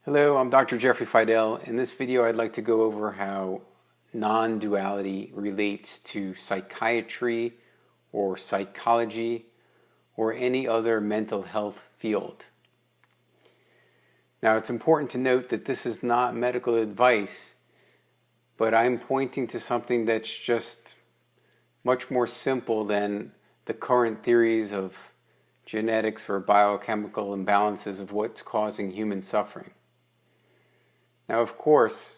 Hello, I'm Dr. Jeffrey Fidel. In this video, I'd like to go over how non-duality relates to psychiatry or psychology or any other mental health field. Now, it's important to note that this is not medical advice, but I'm pointing to something that's just much more simple than the current theories of genetics or biochemical imbalances of what's causing human suffering. Now, of course,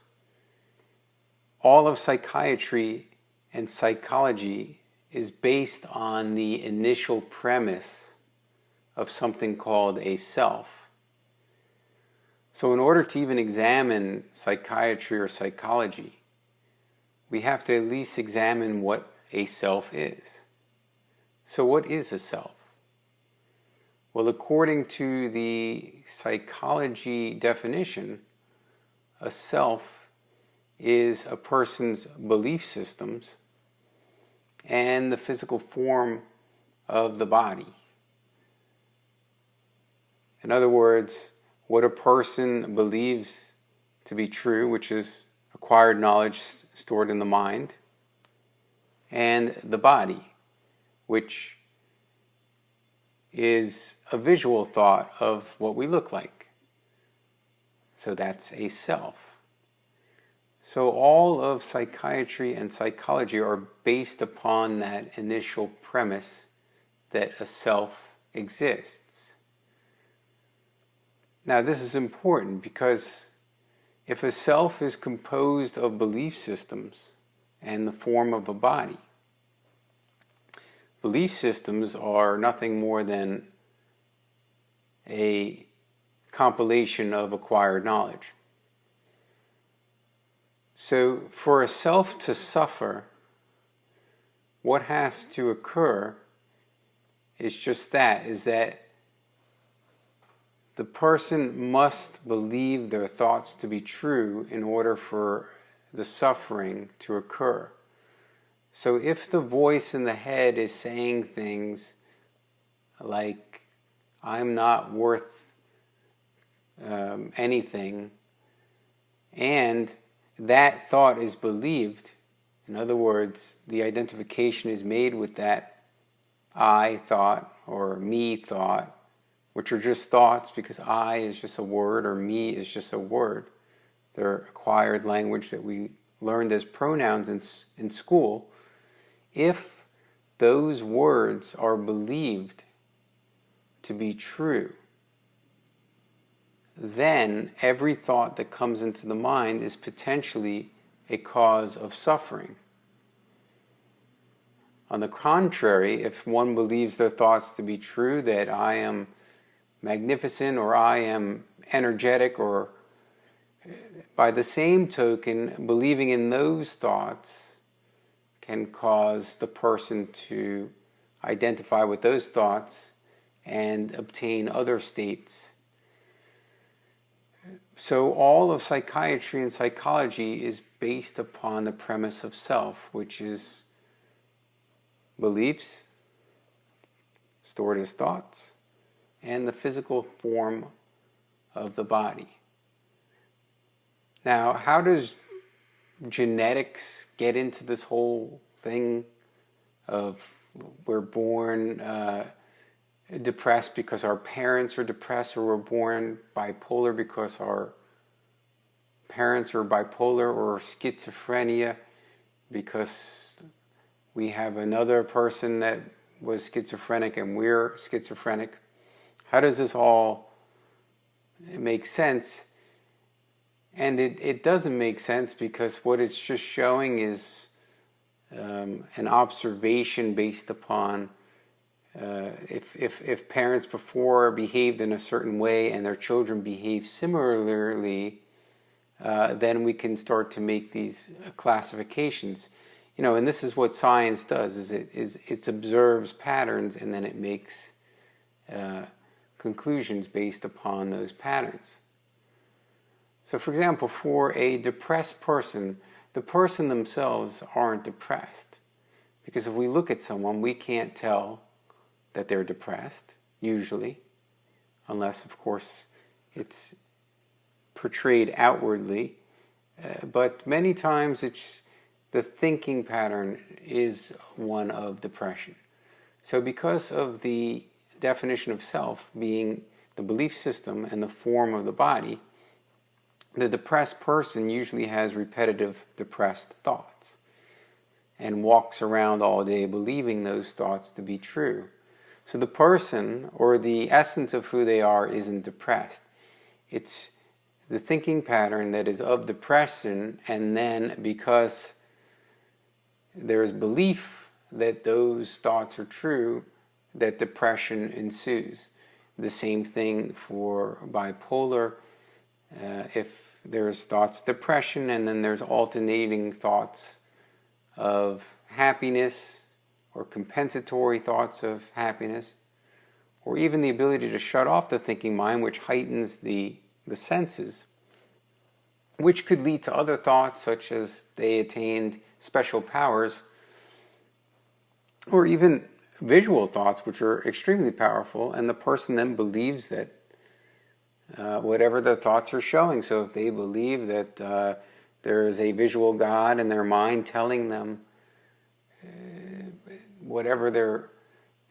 all of psychiatry and psychology is based on the initial premise of something called a self. So in order to even examine psychiatry or psychology, we have to at least examine what a self is. So what is a self? Well, according to the psychology definition, a self is a person's belief systems and the physical form of the body. In other words, what a person believes to be true, which is acquired knowledge stored in the mind, and the body, which is a visual thought of what we look like. So that's a self. So all of psychiatry and psychology are based upon that initial premise that a self exists. Now, this is important because if a self is composed of belief systems and the form of a body, belief systems are nothing more than a compilation of acquired knowledge. So for a self to suffer, what has to occur is just that, is that the person must believe their thoughts to be true in order for the suffering to occur. So if the voice in the head is saying things like, I'm not worth anything, and that thought is believed, in other words, the identification is made with that I thought or me thought, which are just thoughts because I is just a word or me is just a word. They're acquired language that we learned as pronouns in school. If those words are believed to be true, then every thought that comes into the mind is potentially a cause of suffering. On the contrary, if one believes their thoughts to be true, that I am magnificent or I am energetic, or by the same token, believing in those thoughts can cause the person to identify with those thoughts and obtain other states. So all of psychiatry and psychology is based upon the premise of self, which is beliefs stored as thoughts and the physical form of the body. Now, how does genetics get into this whole thing of we're born depressed because our parents are depressed, or we're born bipolar because our parents are bipolar, or schizophrenia because we have another person that was schizophrenic and we're schizophrenic? How does this all make sense? And it doesn't make sense because what it's just showing is an observation based upon if parents before behaved in a certain way and their children behave similarly, then we can start to make these classifications. And this is what science does: is it observes patterns and then it makes conclusions based upon those patterns. So, for example, for a depressed person, the person themselves aren't depressed, because if we look at someone, we can't tell that they're depressed, usually, unless, of course, it's portrayed outwardly, but many times the thinking pattern is one of depression. So because of the definition of self being the belief system and the form of the body, the depressed person usually has repetitive depressed thoughts and walks around all day believing those thoughts to be true. So the person, or the essence of who they are, isn't depressed. It's the thinking pattern that is of depression, and then because there's belief that those thoughts are true, that depression ensues. The same thing for bipolar. If there's thoughts of depression and then there's alternating thoughts of happiness or compensatory thoughts of happiness, or even the ability to shut off the thinking mind, which heightens the senses, which could lead to other thoughts such as they attained special powers, or even visual thoughts, which are extremely powerful, and the person then believes that whatever the thoughts are showing. So if they believe that there is a visual God in their mind telling them whatever they're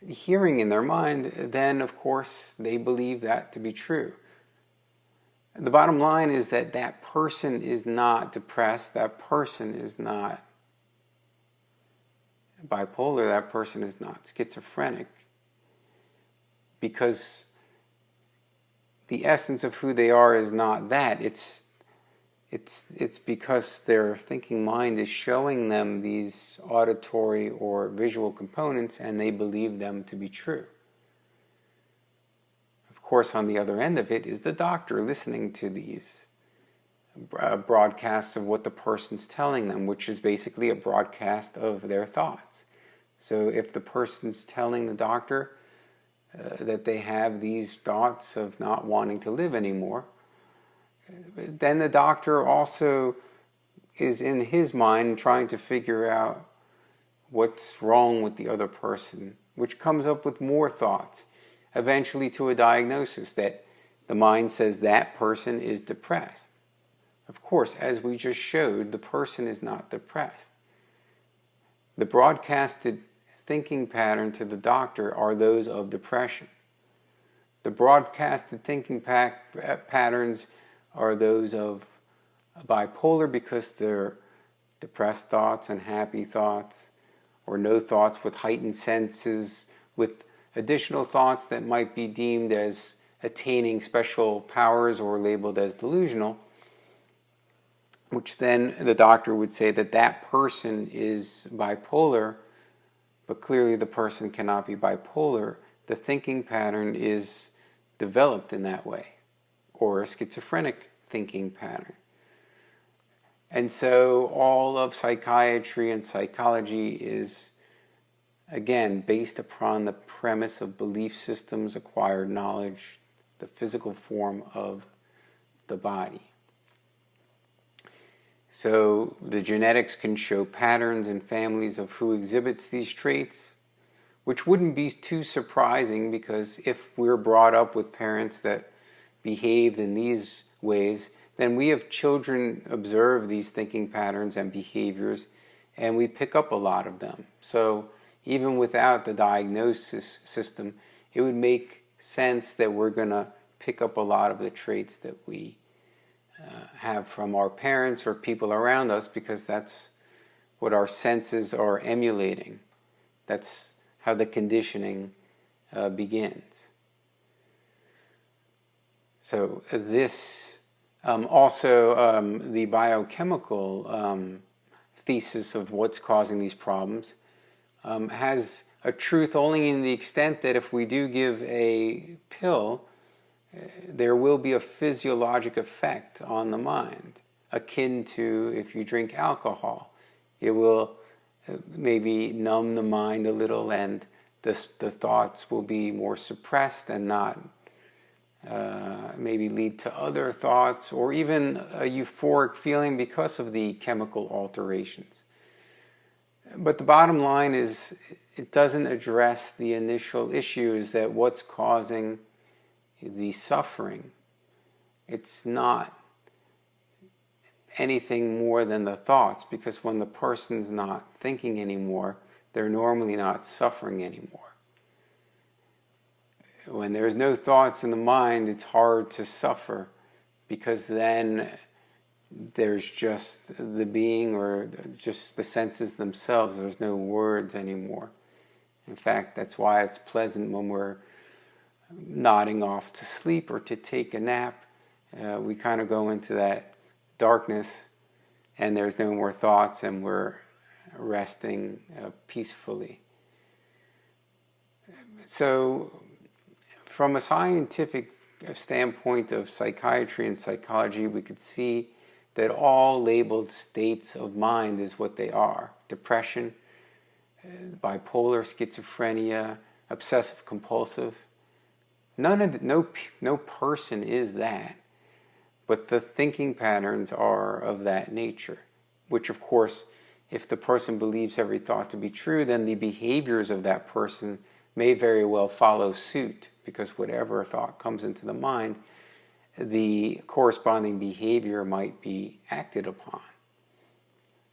hearing in their mind, then of course they believe that to be true. The bottom line is that that person is not depressed, that person is not bipolar, that person is not schizophrenic, because the essence of who they are is not that. It's because their thinking mind is showing them these auditory or visual components and they believe them to be true. Of course, on the other end of it is the doctor listening to these broadcasts of what the person's telling them, which is basically a broadcast of their thoughts. So if the person's telling the doctor that they have these thoughts of not wanting to live anymore, then the doctor also is in his mind trying to figure out what's wrong with the other person, which comes up with more thoughts, eventually to a diagnosis that the mind says that person is depressed. Of course, as we just showed, the person is not depressed. The broadcasted thinking pattern to the doctor are those of depression. The broadcasted thinking patterns are those of bipolar because they're depressed thoughts and happy thoughts, or no thoughts with heightened senses, with additional thoughts that might be deemed as attaining special powers or labeled as delusional, which then the doctor would say that that person is bipolar, but clearly the person cannot be bipolar. The thinking pattern is developed in that way, or a schizophrenic thinking pattern. And so all of psychiatry and psychology is, again, based upon the premise of belief systems, acquired knowledge, the physical form of the body. So the genetics can show patterns in families of who exhibits these traits, which wouldn't be too surprising, because if we're brought up with parents that behaved in these ways, then we have children observe these thinking patterns and behaviors, and we pick up a lot of them. So even without the diagnosis system, it would make sense that we're going to pick up a lot of the traits that we have from our parents or people around us, because that's what our senses are emulating. That's how the conditioning begins. So this also the biochemical thesis of what's causing these problems has a truth only in the extent that if we do give a pill, there will be a physiologic effect on the mind, akin to if you drink alcohol. It will maybe numb the mind a little, and the thoughts will be more suppressed and not maybe lead to other thoughts, or even a euphoric feeling because of the chemical alterations. But the bottom line is, it doesn't address the initial issues, that what's causing the suffering. It's not anything more than the thoughts, because when the person's not thinking anymore, they're normally not suffering anymore. When there's no thoughts in the mind, it's hard to suffer, because then there's just the being, or just the senses themselves. There's no words anymore. In fact, that's why it's pleasant when we're nodding off to sleep or to take a nap. We kind of go into that darkness, and there's no more thoughts, and we're resting peacefully. So, from a scientific standpoint of psychiatry and psychology, we could see that all labeled states of mind is what they are. Depression, bipolar, schizophrenia, obsessive compulsive. No person is that, but the thinking patterns are of that nature, which of course, if the person believes every thought to be true, then the behaviors of that person may very well follow suit, because whatever thought comes into the mind, the corresponding behavior might be acted upon.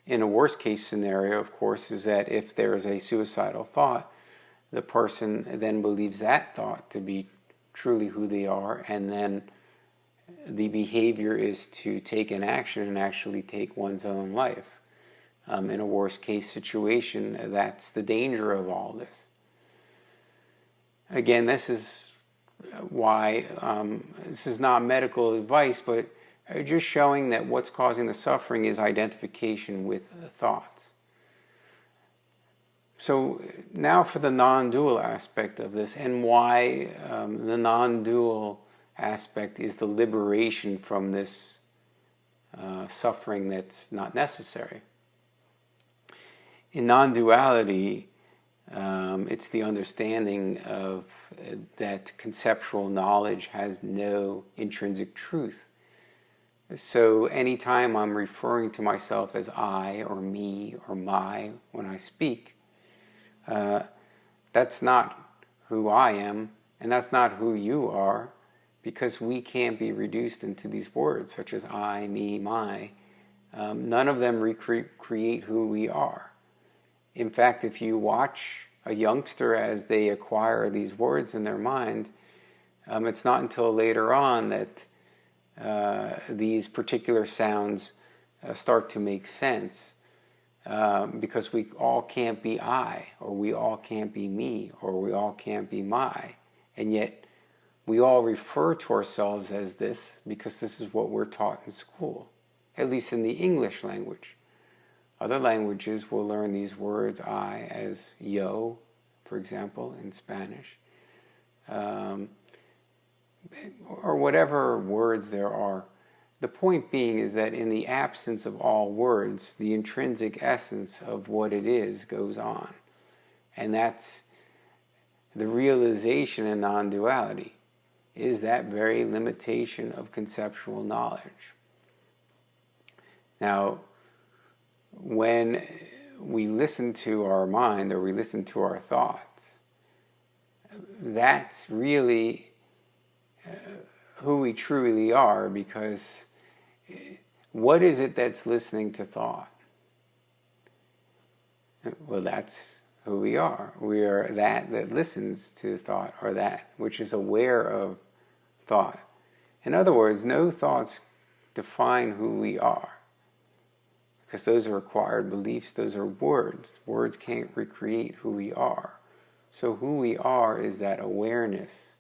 In a worst case scenario, of course, is that if there is a suicidal thought, the person then believes that thought to be truly who they are, and then the behavior is to take an action and actually take one's own life. In a worst case situation, that's the danger of all this. Again, this is why this is not medical advice, but just showing that what's causing the suffering is identification with thoughts. So now for the non-dual aspect of this, and why the non-dual aspect is the liberation from this suffering that's not necessary. In non-duality, it's the understanding of that conceptual knowledge has no intrinsic truth. So anytime I'm referring to myself as I or me or my when I speak, that's not who I am, and that's not who you are, because we can't be reduced into these words such as I, me, my. None of them recreate who we are. In fact, if you watch a youngster as they acquire these words in their mind, it's not until later on that these particular sounds start to make sense, because we all can't be I, or we all can't be me, or we all can't be my, and yet we all refer to ourselves as this because this is what we're taught in school, at least in the English language. Other languages will learn these words, I, as yo, for example, in Spanish, or whatever words there are. The point being is that in the absence of all words, the intrinsic essence of what it is goes on. And that's the realization in non-duality, is that very limitation of conceptual knowledge. Now, when we listen to our mind, or we listen to our thoughts, that's really who we truly are, because what is it that's listening to thought? Well, that's who we are. We are that listens to thought, or that which is aware of thought. In other words, no thoughts define who we are, because those are acquired beliefs, those are words. Words can't recreate who we are. So who we are is that awareness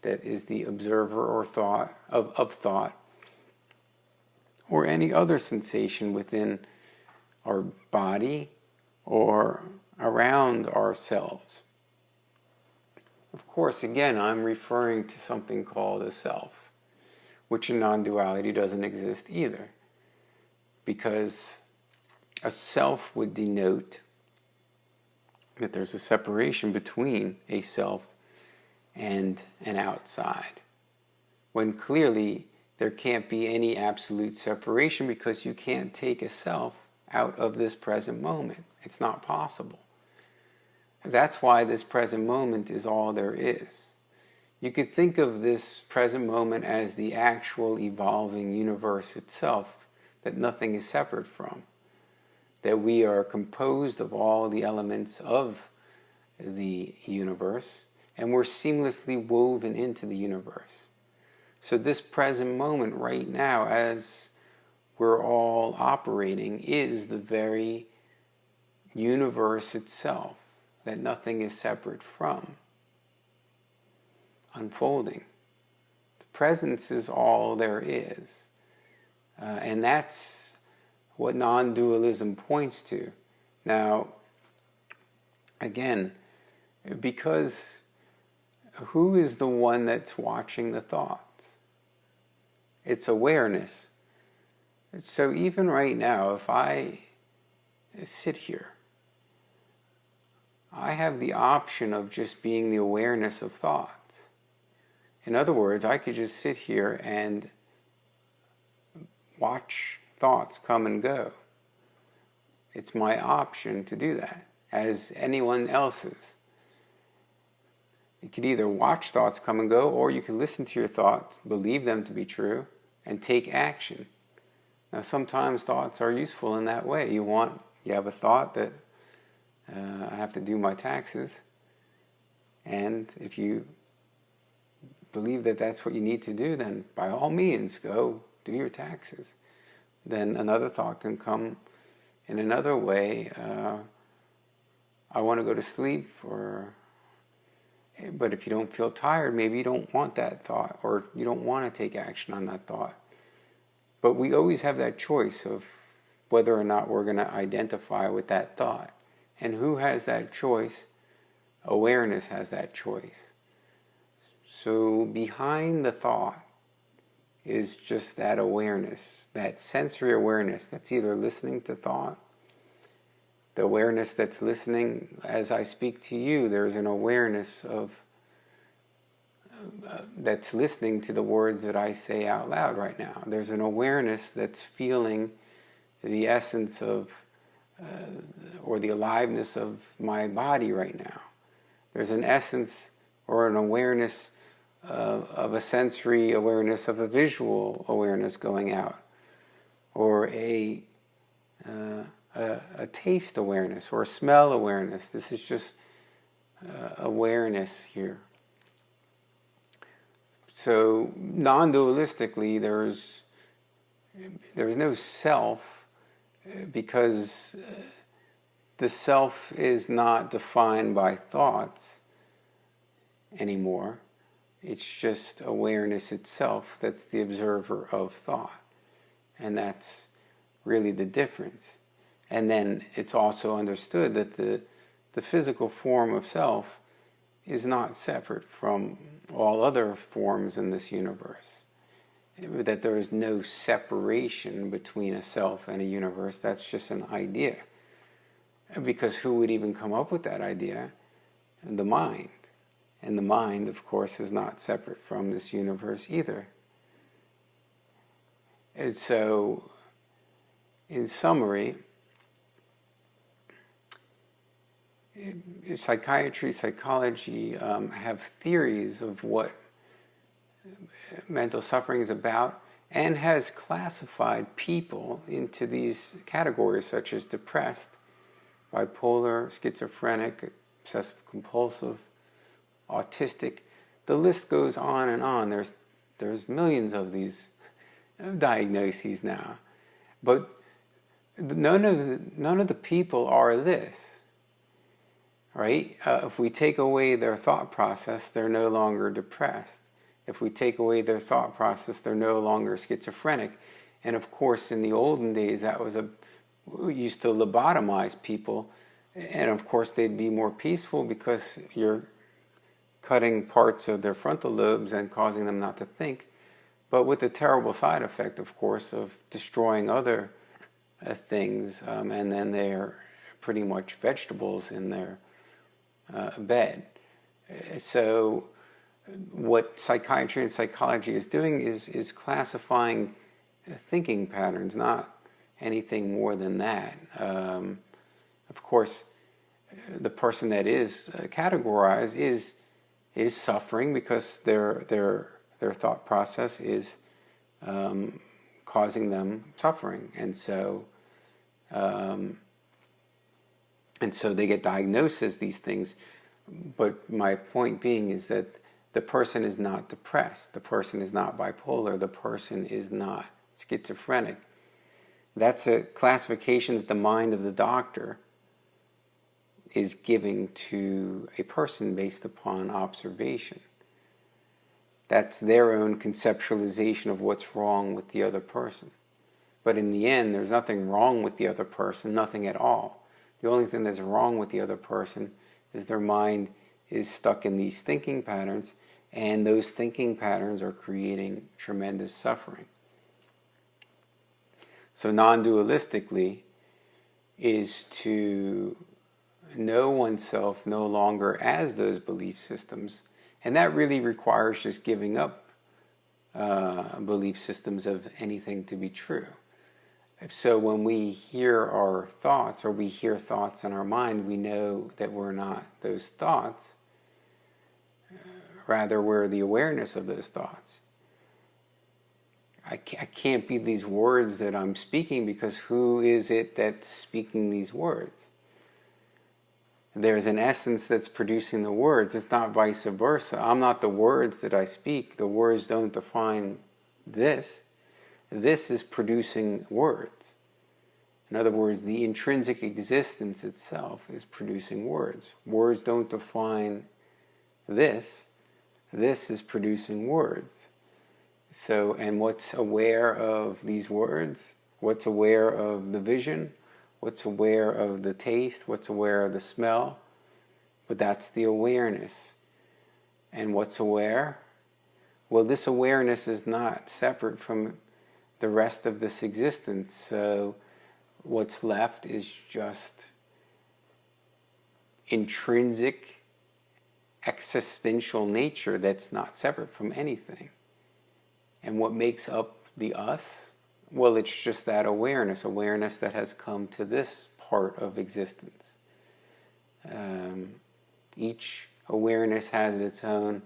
that is the observer or thought of thought, or any other sensation within our body or around ourselves. Of course, again, I'm referring to something called a self, which in non-duality doesn't exist either, because a self would denote that there's a separation between a self and an outside, when clearly there can't be any absolute separation, because you can't take a self out of this present moment. It's not possible. That's why this present moment is all there is. You could think of this present moment as the actual evolving universe itself that nothing is separate from, that we are composed of all the elements of the universe, and we're seamlessly woven into the universe. So this present moment right now, as we're all operating, is the very universe itself that nothing is separate from, unfolding. The presence is all there is. And that's what non-dualism points to. Now, again, because who is the one that's watching the thoughts? It's awareness. So even right now, if I sit here, I have the option of just being the awareness of thoughts. In other words, I could just sit here and watch thoughts come and go. It's my option to do that, as anyone else's. You could either watch thoughts come and go, or you can listen to your thoughts, believe them to be true, and take action. Now, sometimes thoughts are useful in that way. You have a thought that I have to do my taxes, and if you believe that that's what you need to do, then by all means go do your taxes. Then another thought can come in another way. I want to go to sleep, but if you don't feel tired, maybe you don't want that thought, or you don't want to take action on that thought. But we always have that choice of whether or not we're going to identify with that thought. And who has that choice? Awareness has that choice. So behind the thought is just that awareness, that sensory awareness that's either listening to thought, the awareness that's listening as I speak to you. There's an awareness of that's listening to the words that I say out loud right now. There's an awareness that's feeling the essence of or the aliveness of my body right now. There's an essence or an awareness of a sensory awareness, of a visual awareness going out, or a taste awareness, or a smell awareness. This is just awareness here. So non-dualistically, there's no self, because the self is not defined by thoughts anymore. It's just awareness itself that's the observer of thought. And that's really the difference. And then it's also understood that the physical form of self is not separate from all other forms in this universe. That there is no separation between a self and a universe. That's just an idea. Because who would even come up with that idea? The mind. And the mind, of course, is not separate from this universe either. And so, in summary, psychiatry, psychology have theories of what mental suffering is about, and has classified people into these categories such as depressed, bipolar, schizophrenic, obsessive compulsive, autistic. The list goes on and on. There's millions of these diagnoses now, but none of the people are this, right? If we take away their thought process, they're no longer depressed. If we take away their thought process, they're no longer schizophrenic. And of course, in the olden days, we used to lobotomize people, and of course they'd be more peaceful because you're cutting parts of their frontal lobes and causing them not to think, but with the terrible side effect, of course, of destroying other things, and then they're pretty much vegetables in their bed. So what psychiatry and psychology is doing is classifying thinking patterns, not anything more than that. Of course, the person that is categorized is suffering because their thought process is causing them suffering. And so they get diagnosed as these things. But my point being is that the person is not depressed, the person is not bipolar, the person is not schizophrenic. That's a classification that the mind of the doctor is giving to a person based upon observation. That's their own conceptualization of what's wrong with the other person. But in the end, there's nothing wrong with the other person, nothing at all. The only thing that's wrong with the other person is their mind is stuck in these thinking patterns, and those thinking patterns are creating tremendous suffering. So non-dualistically is to know oneself no longer as those belief systems, and that really requires just giving up belief systems of anything to be true. So when we hear our thoughts, or we hear thoughts in our mind, we know that we're not those thoughts. Rather, we're the awareness of those thoughts. I can't be these words that I'm speaking, because who is it that's speaking these words? There's an essence that's producing the words. It's not vice versa. I'm not the words that I speak. The words don't define this. This is producing words. In other words, the intrinsic existence itself is producing words. Words don't define this. This is producing words. So, and what's aware of these words? What's aware of the vision? What's aware of the taste? What's aware of the smell? But that's the awareness. And what's aware? Well, this awareness is not separate from the rest of this existence. So what's left is just intrinsic existential nature that's not separate from anything. And what makes up the us? Well, it's just that awareness that has come to this part of existence. Each awareness has its own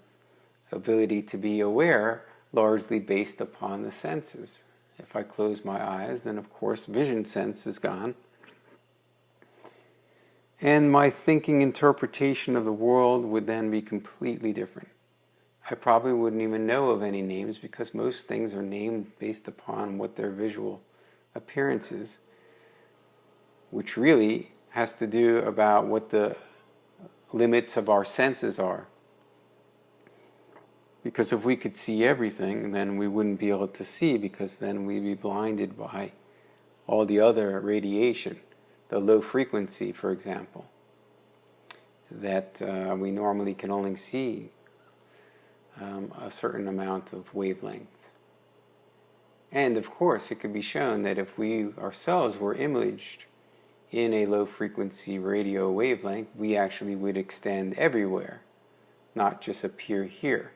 ability to be aware, largely based upon the senses. If I close my eyes, then of course vision sense is gone. And my thinking interpretation of the world would then be completely different. I probably wouldn't even know of any names, because most things are named based upon what their visual appearance is, which really has to do about what the limits of our senses are. Because if we could see everything, then we wouldn't be able to see, because then we'd be blinded by all the other radiation, the low frequency, for example, that we normally can only see a certain amount of wavelengths. And of course, it could be shown that if we ourselves were imaged in a low frequency radio wavelength, we actually would extend everywhere, not just appear here.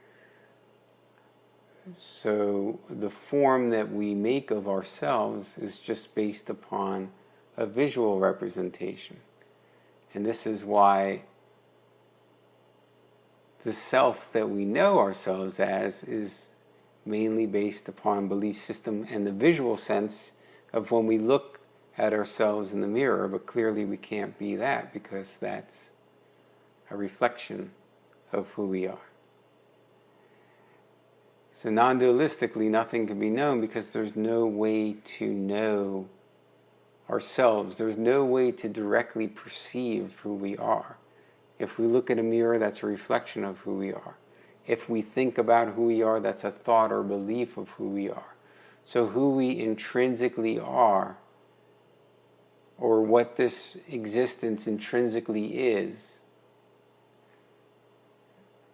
So the form that we make of ourselves is just based upon a visual representation. And this is why the self that we know ourselves as is mainly based upon belief system and the visual sense of when we look at ourselves in the mirror, but clearly we can't be that, because that's a reflection of who we are. So non-dualistically, nothing can be known, because there's no way to know ourselves. There's no way to directly perceive who we are. If we look at a mirror, that's a reflection of who we are. If we think about who we are, that's a thought or belief of who we are. So who we intrinsically are, or what this existence intrinsically is,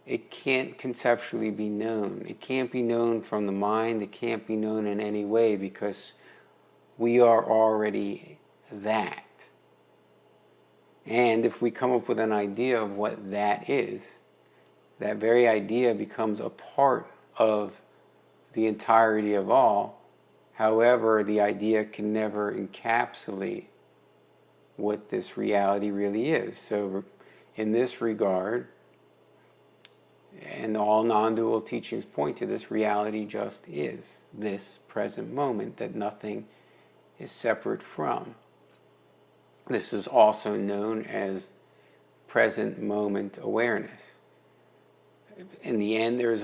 it can't conceptually be known. It can't be known from the mind. It can't be known in any way, because we are already that. And if we come up with an idea of what that is, that very idea becomes a part of the entirety of all. However, the idea can never encapsulate what this reality really is. So in this regard, And all non-dual teachings point to this: reality just is this present moment that nothing is separate from. This is also known as present moment awareness. In the end, there's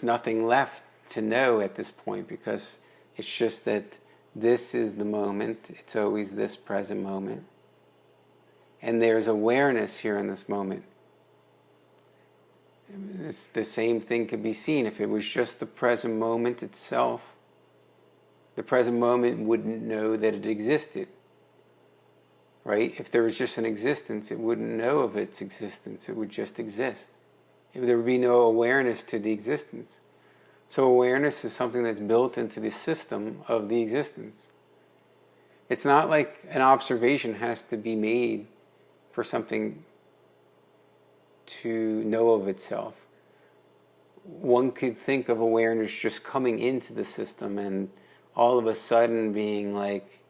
nothing left to know at this point, because it's just that this is the moment. It's always this present moment. And there's awareness here in this moment. The same thing could be seen if it was just the present moment itself. The present moment wouldn't know that it existed, right? If there was just an existence, it wouldn't know of its existence. It would just exist. There would be no awareness to the existence. So awareness is something that's built into the system of the existence. It's not like an observation has to be made for something to know of itself. One could think of awareness just coming into the system and all of a sudden being like,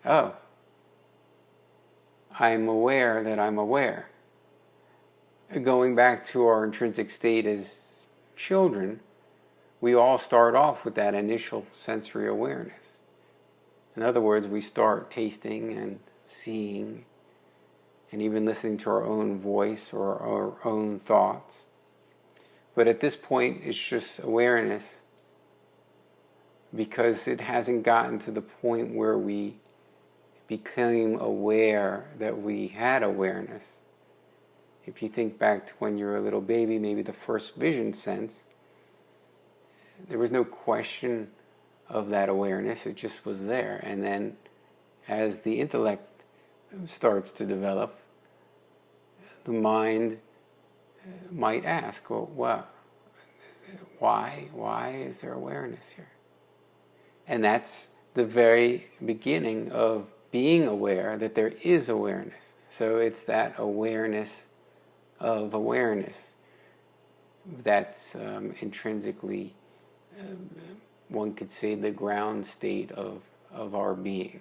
oh, I'm aware that I'm aware. Going back to our intrinsic state as children, we all start off with that initial sensory awareness. In other words, we start tasting and seeing and even listening to our own voice or our own thoughts. But at this point, it's just awareness, because it hasn't gotten to the point where we became aware that we had awareness. If you think back to when you were a little baby, maybe the first vision sense, there was no question of that awareness, it just was there. And then as the intellect starts to develop, the mind might ask, well, why is there awareness here? And that's the very beginning of being aware that there is awareness. So it's that awareness of awareness that's intrinsically, one could say, the ground state of our being.